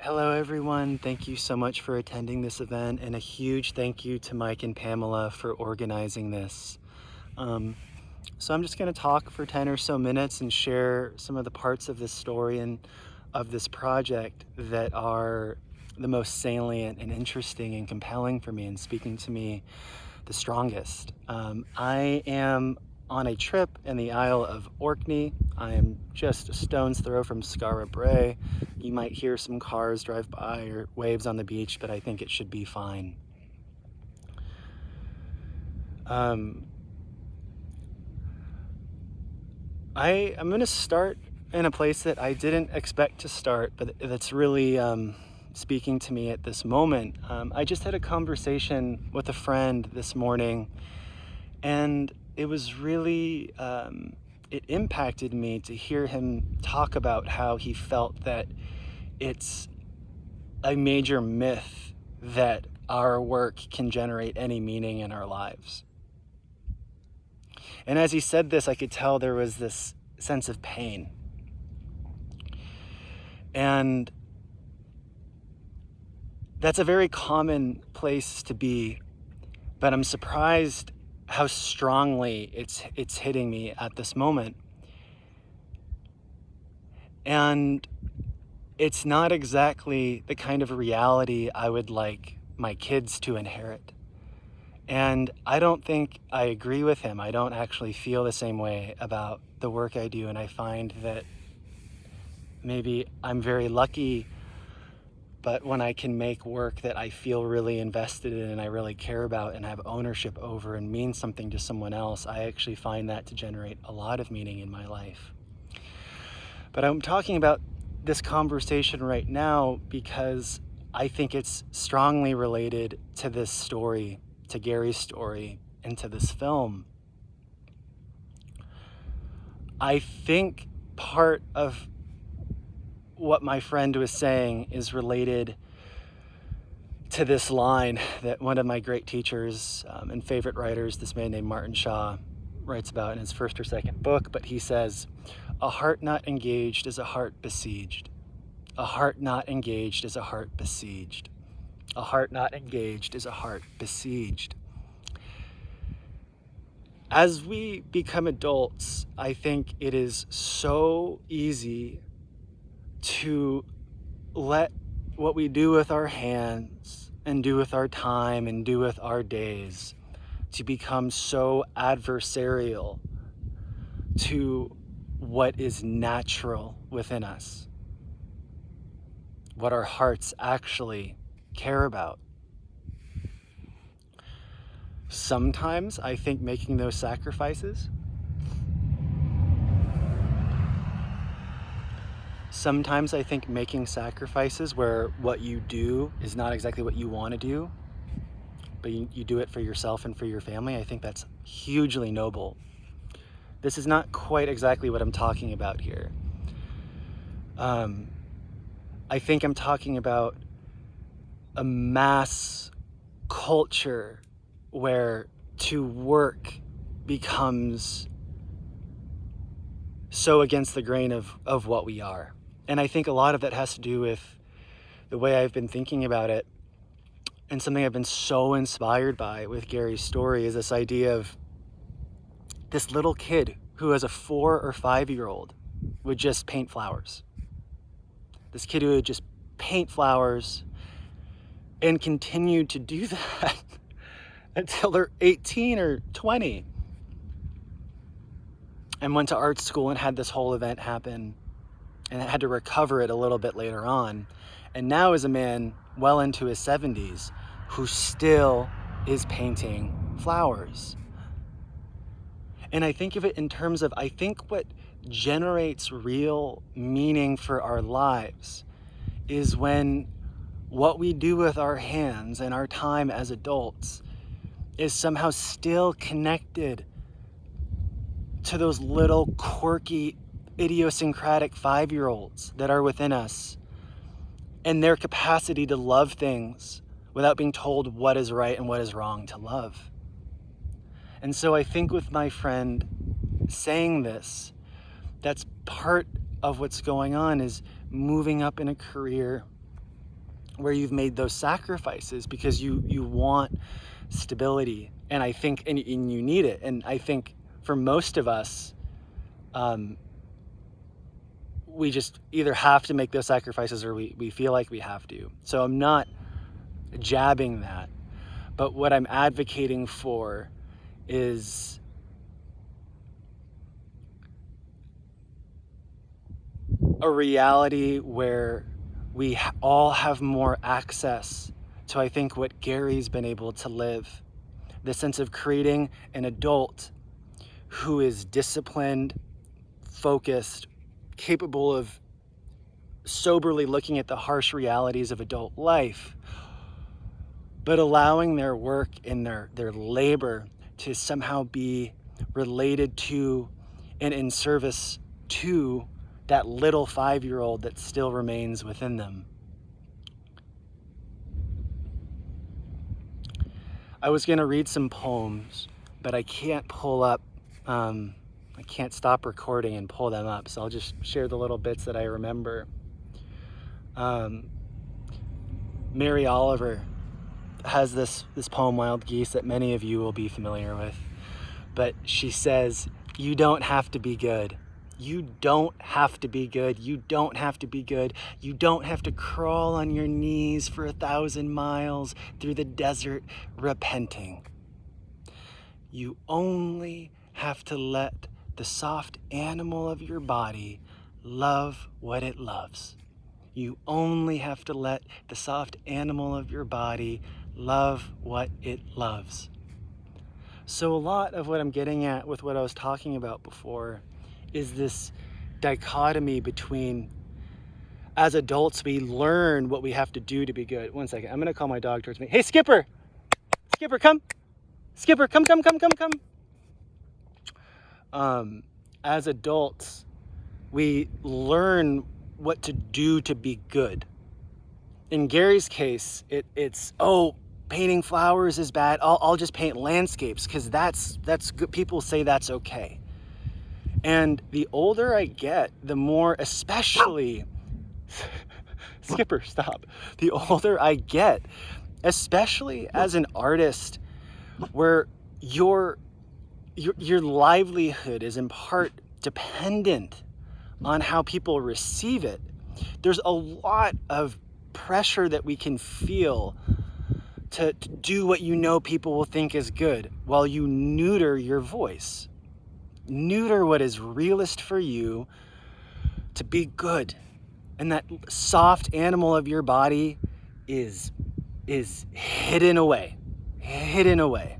Hello everyone, thank you so much for attending this event, and a huge thank you to Mike and Pamela for organizing this. So I'm just going to talk for 10 or so minutes and share some of the parts of this story and of this project that are the most salient and interesting and compelling for me and speaking to me the strongest. I am on a trip in the Isle of Orkney. I am just a stone's throw from Skara Brae. You might hear some cars drive by or waves on the beach, but I think it should be fine. I'm going to start in a place that I didn't expect to start, but that's really speaking to me at this moment. I just had a conversation with a friend this morning, and it was really, it impacted me to hear him talk about how he felt that it's a major myth that our work can generate any meaning in our lives. And as he said this, I could tell there was this sense of pain. And that's a very common place to be, but I'm surprised how strongly it's hitting me at this moment. And it's not exactly the kind of reality I would like my kids to inherit. And I don't think I agree with him. I don't actually feel the same way about the work I do, and I find that maybe I'm very lucky, but when I can make work that I feel really invested in and I really care about and have ownership over and mean something to someone else, I actually find that to generate a lot of meaning in my life. But I'm talking about this conversation right now because I think it's strongly related to this story, to Gary's story, and to this film. I think part of what my friend was saying is related to this line that one of my great teachers and favorite writers, this man named Martin Shaw, writes about in his first or second book. But he says, "A heart not engaged is a heart besieged. A heart not engaged is a heart besieged. A heart not engaged is a heart besieged." As we become adults, I think it is so easy to let what we do with our hands and do with our time and do with our days to become so adversarial to what is natural within us, what our hearts actually care about. Sometimes I think making those sacrifices, where what you do is not exactly what you want to do, but you do it for yourself and for your family, I think that's hugely noble. This is not quite exactly what I'm talking about here. I think I'm talking about a mass culture where to work becomes so against the grain of what we are. And I think a lot of that has to do with the way I've been thinking about it. And something I've been so inspired by with Gary's story is this idea of this little kid who, as a 4 or 5-year-old, would just paint flowers. This kid who would just paint flowers and continued to do that until they're 18 or 20. And went to art school and had this whole event happen and had to recover it a little bit later on. And now is a man well into his 70s who still is painting flowers. And I think of it in terms of, I think what generates real meaning for our lives is when what we do with our hands and our time as adults is somehow still connected to those little quirky, idiosyncratic 5-year-olds that are within us and their capacity to love things without being told what is right and what is wrong to love. And so I think with my friend saying this, that's part of what's going on, is moving up in a career, where you've made those sacrifices because you want stability, and I think and you need it. And I think for most of us, we just either have to make those sacrifices or we feel like we have to. So I'm not jabbing that, but what I'm advocating for is a reality where we all have more access to, I think, what Gary's been able to live. The sense of creating an adult who is disciplined, focused, capable of soberly looking at the harsh realities of adult life, but allowing their work and their labor to somehow be related to and in service to that little 5-year-old that still remains within them. I was going to read some poems, but I can't pull up, I can't stop recording and pull them up, so I'll just share the little bits that I remember. Mary Oliver has this poem, Wild Geese, that many of you will be familiar with. But she says, you don't have to be good. You don't have to be good. You don't have to be good. You don't have to crawl on your knees for 1,000 miles through the desert repenting. You only have to let the soft animal of your body love what it loves. You only have to let the soft animal of your body love what it loves. So a lot of what I'm getting at with what I was talking about before is this dichotomy between, as adults, we learn what we have to do to be good. One second, I'm gonna call my dog towards me. Hey, Skipper! Skipper, come! Skipper, come. As adults, we learn what to do to be good. In Gary's case, it's painting flowers is bad. I'll just paint landscapes because that's good. People say that's okay. And the older I get, the more, especially Skipper, stop. The older I get, especially as an artist, where your livelihood is in part dependent on how people receive it. There's a lot of pressure that we can feel to do what you know people will think is good, while you neuter your voice. Neuter what is realist for you to be good. And that soft animal of your body is hidden away. Hidden away.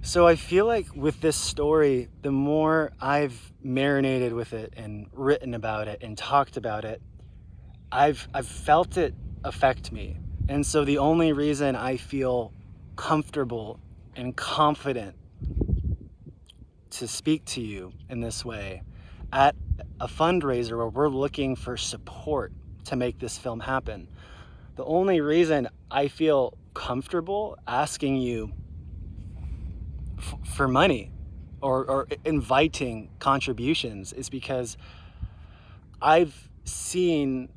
So I feel like with this story, the more I've marinated with it and written about it and talked about it, I've felt it affect me. And so the only reason I feel comfortable and confident to speak to you in this way at a fundraiser where we're looking for support to make this film happen, the only reason I feel comfortable asking you for money or inviting contributions is because I've seen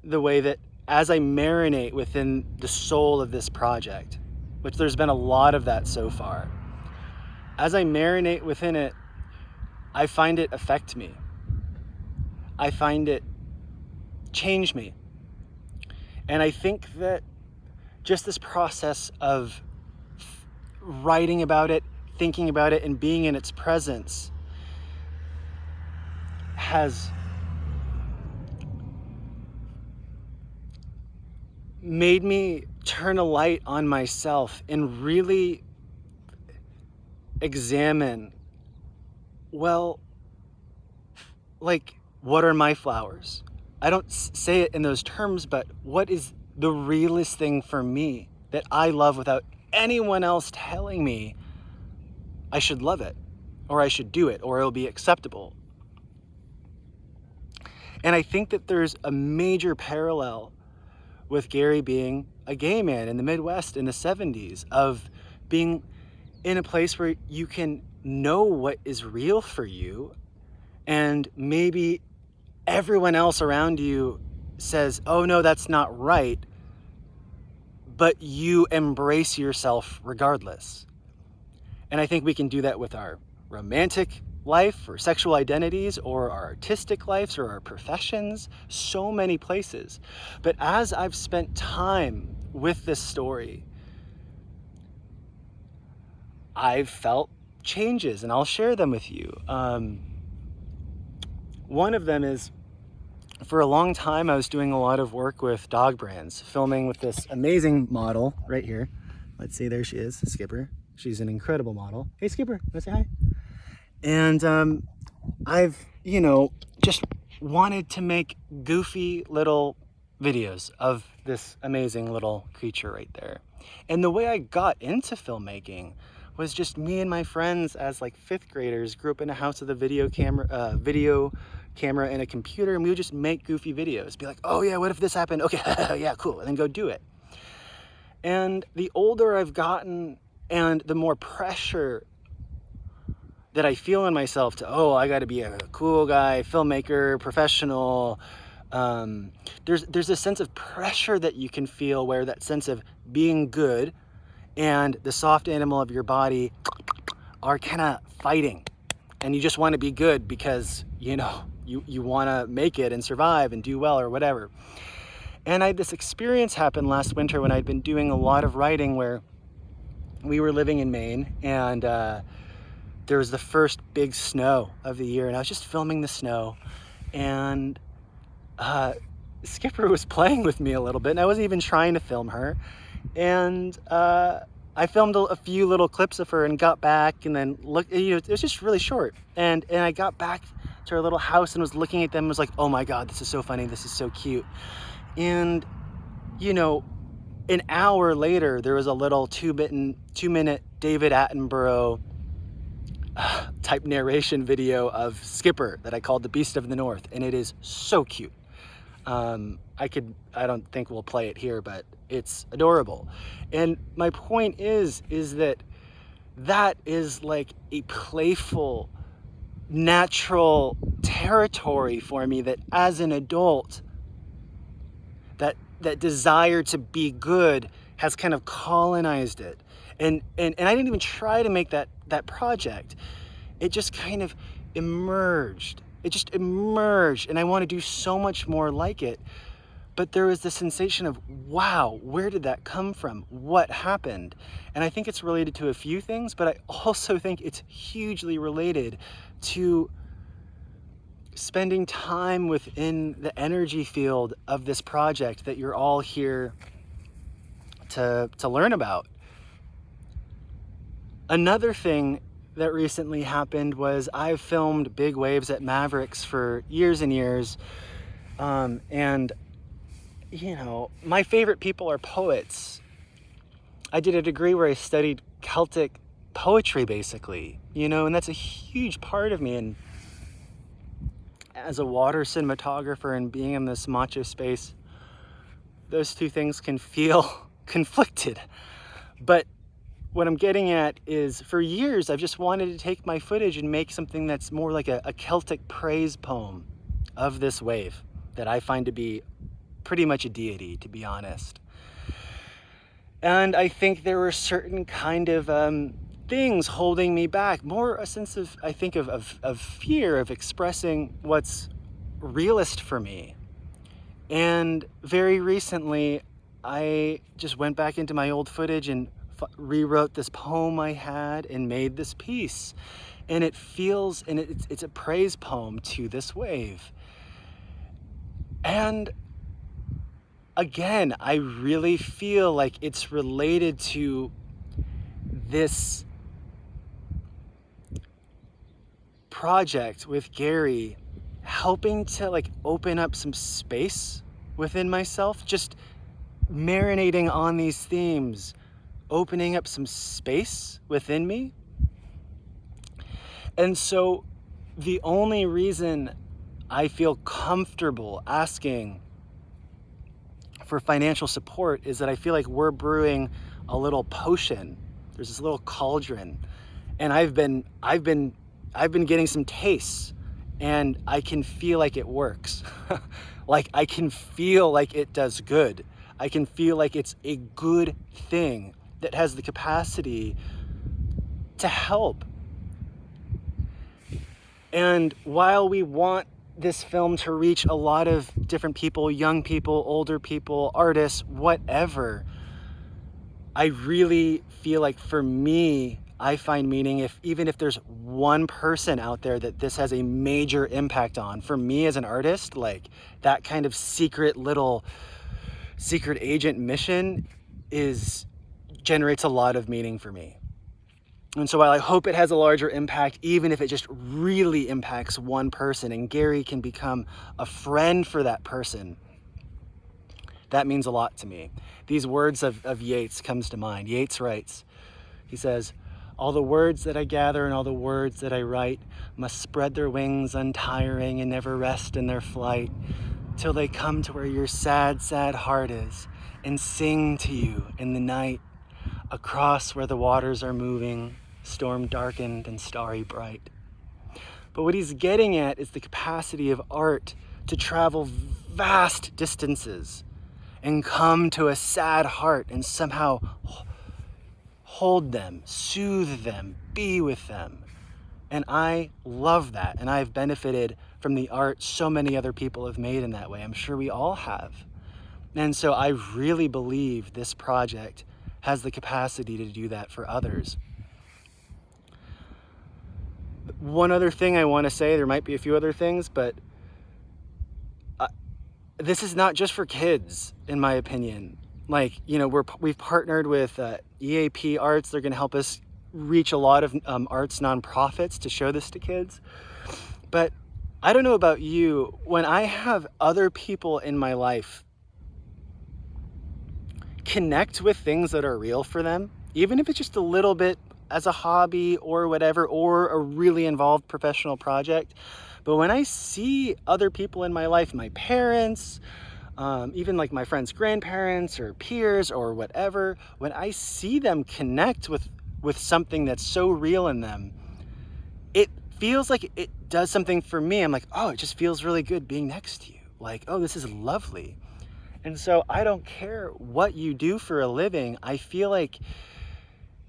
the way that as I marinate within the soul of this project, which there's been a lot of that so far, as I marinate within it, I find it affect me. I find it change me. And I think that just this process of writing about it, thinking about it, and being in its presence has made me turn a light on myself and really examine, well, like, what are my flowers? I don't say it in those terms, but what is the realest thing for me that I love without anyone else telling me I should love it? or I should do it, or it'll be acceptable. And I think that there's a major parallel with Gary being a gay man in the Midwest in the 70s, of being in a place where you can know what is real for you, and maybe everyone else around you says, oh no, that's not right, but you embrace yourself regardless. And I think we can do that with our romantic life or sexual identities or our artistic lives or our professions, so many places. But as I've spent time with this story, I've felt changes, and I'll share them with you. One of them is, for a long time, I was doing a lot of work with dog brands, filming with this amazing model right here. Let's see, there she is, Skipper. She's an incredible model. Hey, Skipper, wanna say hi? And I've, just wanted to make goofy little videos of this amazing little creature right there. And the way I got into filmmaking was just me and my friends as like 5th graders grew up in a house with a video camera and a computer, and we would just make goofy videos. Be like, oh yeah, what if this happened? Okay, yeah, cool, and then go do it. And the older I've gotten, and the more pressure that I feel in myself to, oh, I got to be a cool guy, filmmaker, professional. There's a sense of pressure that you can feel, where that sense of being good and the soft animal of your body are kind of fighting, and you just want to be good because you want to make it and survive and do well or whatever. And I had this experience happen last winter when I'd been doing a lot of writing, where we were living in Maine, and there was the first big snow of the year, and I was just filming the snow, and Skipper was playing with me a little bit, and I wasn't even trying to film her. And I filmed a few little clips of her and got back, and then looked, it was just really short. And I got back to our little house and was looking at them and was like, oh my God, this is so funny. This is so cute. And, an hour later, there was a little 2-minute David Attenborough type narration video of Skipper that I called The Beast of the North. And it is so cute. I don't think we'll play it here, but it's adorable. And my point is that is like a playful, natural territory for me, that as an adult, that desire to be good has kind of colonized it. And I didn't even try to make that project. It just kind of emerged. It just emerged, and I want to do so much more like it. But there was the sensation of, wow, where did that come from? What happened? And I think it's related to a few things, but I also think it's hugely related to spending time within the energy field of this project that you're all here to learn about. Another thing that recently happened was I've filmed big waves at Mavericks for years and years. And my favorite people are poets. I did a degree where I studied Celtic poetry, basically, and that's a huge part of me. And as a water cinematographer and being in this macho space, those two things can feel conflicted. But what I'm getting at is, for years, I've just wanted to take my footage and make something that's more like a Celtic praise poem of this wave that I find to be pretty much a deity, to be honest. And I think there were certain kind of things holding me back, more a sense of, I think, of fear of expressing what's realist for me. And very recently, I just went back into my old footage and rewrote this poem I had and made this piece. And it feels, and it's a praise poem to this wave. And again, I really feel like it's related to this project with Gary, helping to open up some space within myself, just marinating on these themes, opening up some space within me. And so the only reason I feel comfortable asking for financial support is that I feel like we're brewing a little potion. There's this little cauldron, and I've been getting some tastes, and I can feel like it works. Like I can feel like it does good. I can feel like it's a good thing that has the capacity to help. And while we want this film to reach a lot of different people, young people, older people, artists, whatever, I really feel like for me, I find meaning even if there's one person out there that this has a major impact on. For me as an artist, like that kind of secret agent mission generates a lot of meaning for me. And so while I hope it has a larger impact, even if it just really impacts one person and Gary can become a friend for that person, that means a lot to me. These words of Yeats comes to mind. Yeats writes, he says, "All the words that I gather and all the words that I write must spread their wings untiring and never rest in their flight till they come to where your sad, sad heart is and sing to you in the night across where the waters are moving, storm darkened and starry bright." But what he's getting at is the capacity of art to travel vast distances and come to a sad heart and somehow hold them, soothe them, be with them. And I love that. And I've benefited from the art so many other people have made in that way. I'm sure we all have. And so I really believe this project has the capacity to do that for others. One other thing I want to say, there might be a few other things, but this is not just for kids, in my opinion. Like, you know, we've partnered with EAP Arts. They're going to help us reach a lot of arts nonprofits to show this to kids. But I don't know about you, when I have other people in my life connect with things that are real for them, even if it's just a little bit as a hobby or whatever, or a really involved professional project. But when I see other people in my life, my parents, even like my friends' grandparents or peers or whatever, when I see them connect with something that's so real in them, it feels like it does something for me. I'm like, oh, it just feels really good being next to you. Like, oh, this is lovely. And so I don't care what you do for a living. I feel like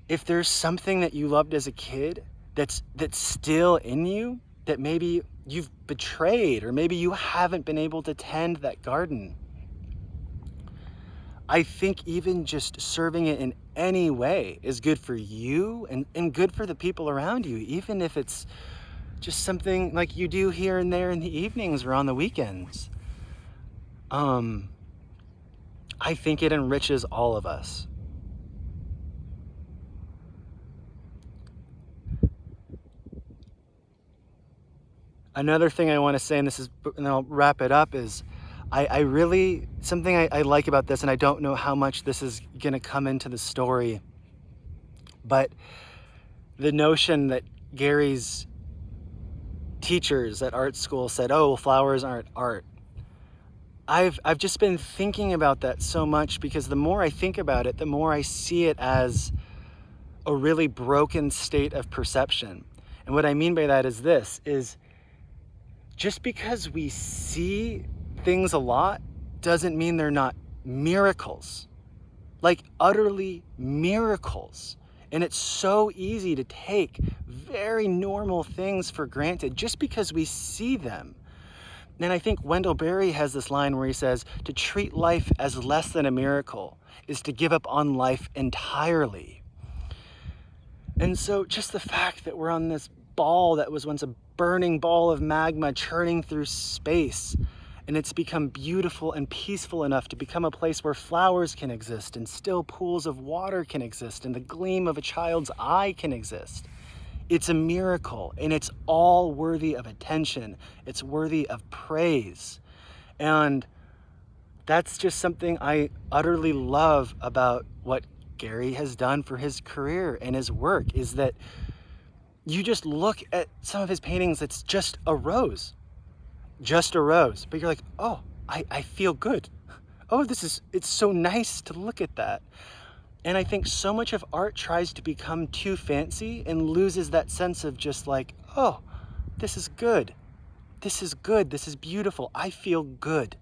if there's something that you loved as a kid that's still in you, that maybe you've betrayed, or maybe you haven't been able to tend that garden, I think even just serving it in any way is good for you and good for the people around you, even if it's just something like you do here and there in the evenings or on the weekends. I think it enriches all of us. Another thing I want to say, and I'll wrap it up, is I really, something I like about this, and I don't know how much this is going to come into the story, but the notion that Gary's teachers at art school said, oh, well, flowers aren't art. I've just been thinking about that so much, because the more I think about it, the more I see it as a really broken state of perception. And what I mean by that is this, is just because we see things a lot doesn't mean they're not miracles, like utterly miracles. And it's so easy to take very normal things for granted just because we see them. And I think Wendell Berry has this line where he says, to treat life as less than a miracle is to give up on life entirely. And so just the fact that we're on this ball that was once a burning ball of magma churning through space, and it's become beautiful and peaceful enough to become a place where flowers can exist and still pools of water can exist and the gleam of a child's eye can exist. It's a miracle, and it's all worthy of attention. It's worthy of praise. And that's just something I utterly love about what Gary has done for his career and his work, is that you just look at some of his paintings, it's just a rose. Just a rose. But you're like, oh, I feel good. Oh, it's so nice to look at that. And I think so much of art tries to become too fancy and loses that sense of just like, oh, this is good. This is good. This is beautiful. I feel good.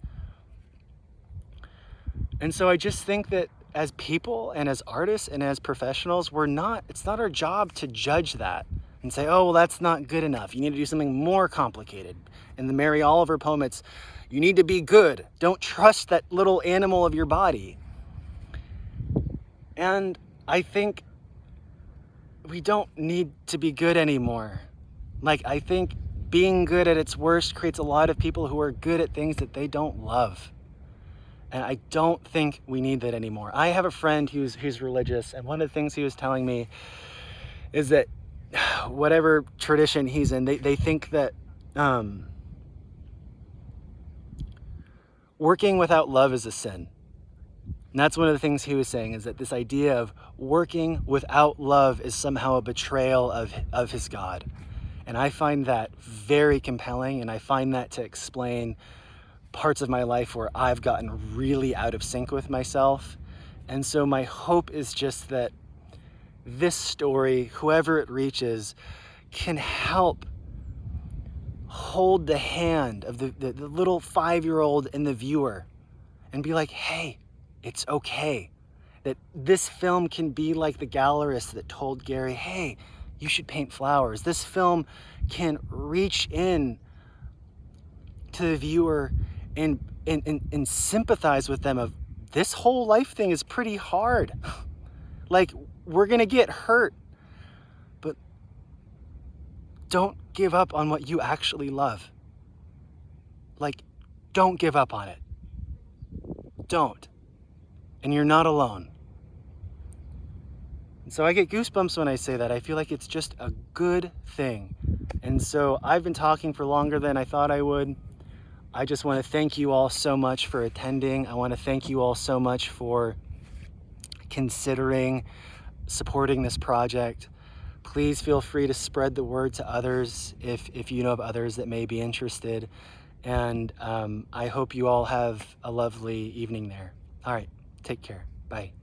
And so I just think that as people and as artists and as professionals, it's not our job to judge that and say, oh, well, that's not good enough. You need to do something more complicated. In the Mary Oliver poem, it's, you need to be good. Don't trust that little animal of your body. And I think we don't need to be good anymore. Like, I think being good at its worst creates a lot of people who are good at things that they don't love. And I don't think we need that anymore. I have a friend who's religious, and one of the things he was telling me is that whatever tradition he's in, they think that working without love is a sin. And that's one of the things he was saying, is that this idea of working without love is somehow a betrayal of his God. And I find that very compelling, and I find that to explain parts of my life where I've gotten really out of sync with myself. And so my hope is just that this story, whoever it reaches, can help hold the hand of the little 5-year-old in the viewer and be like, hey, it's okay. That this film can be like the gallerist that told Gary, hey, you should paint flowers. This film can reach in to the viewer and sympathize with them of, this whole life thing is pretty hard. Like, we're gonna get hurt, but don't give up on what you actually love. Like, don't give up on it. Don't. And you're not alone. And so I get goosebumps when I say that. I feel like it's just a good thing. And so I've been talking for longer than I thought I would. I just want to thank you all so much for attending. I want to thank you all so much for considering supporting this project. Please feel free to spread the word to others if you know of others that may be interested. And I hope you all have a lovely evening there. All right, take care. Bye.